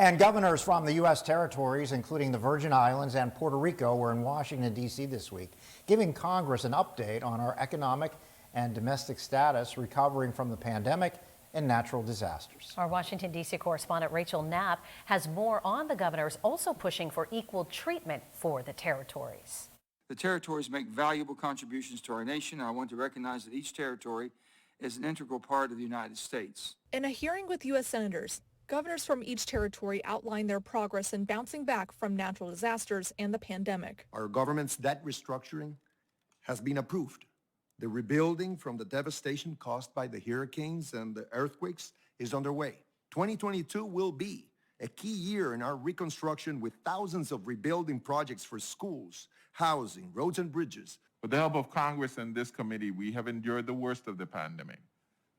And governors from the U.S. territories, including the Virgin Islands and Puerto Rico, were in Washington, D.C. this week, giving Congress an update on our economic and domestic status recovering from the pandemic and natural disasters. Our Washington, D.C. correspondent Rachel Knapp has more on the governors also pushing for equal treatment for the territories. The territories make valuable contributions to our nation, and I want to recognize that each territory is an integral part of the United States. In a hearing with U.S. senators, governors from each territory outlined their progress in bouncing back from natural disasters and the pandemic. Our government's debt restructuring has been approved. The rebuilding from the devastation caused by the hurricanes and the earthquakes is underway. 2022 will be a key year in our reconstruction with thousands of rebuilding projects for schools, housing, roads and bridges. With the help of Congress and this committee, we have endured the worst of the pandemic.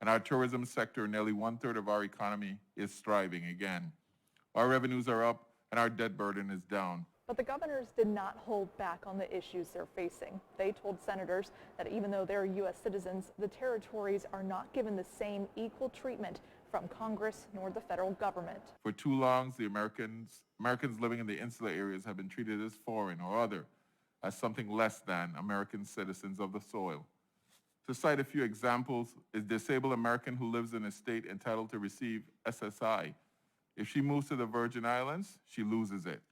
And our tourism sector, nearly 1/3 of our economy, is thriving again. Our revenues are up and our debt burden is down. But the governors did not hold back on the issues they're facing. They told senators that even though they're U.S. citizens, the territories are not given the same equal treatment from Congress nor the federal government. For too long, the Americans living in the insular areas have been treated as foreign or other, as something less than American citizens of the soil. To cite a few examples, a disabled American who lives in a state entitled to receive SSI. If she moves to the Virgin Islands, she loses it.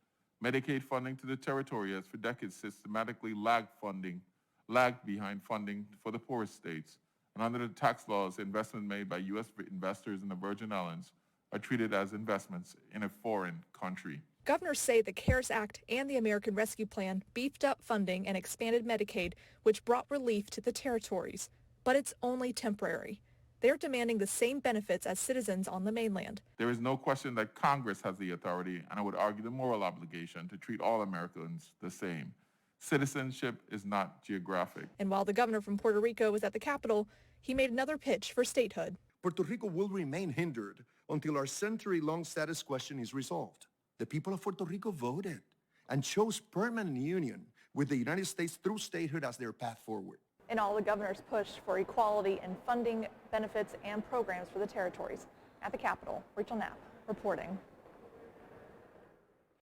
Medicaid funding to the territory has for decades systematically lagged behind funding for the poorest states. And under the tax laws, investments made by U.S. investors in the Virgin Islands are treated as investments in a foreign country. Governors say the CARES Act and the American Rescue Plan beefed up funding and expanded Medicaid, which brought relief to the territories. But it's only temporary. They're demanding the same benefits as citizens on the mainland. There is no question that Congress has the authority, and I would argue the moral obligation, to treat all Americans the same. Citizenship is not geographic. And while the governor from Puerto Rico was at the Capitol, he made another pitch for statehood. Puerto Rico will remain hindered until our century-long status question is resolved. The people of Puerto Rico voted and chose permanent union with the United States through statehood as their path forward. And all the governors pushed for equality in funding, benefits, and programs for the territories. At the Capitol, Rachel Knapp reporting.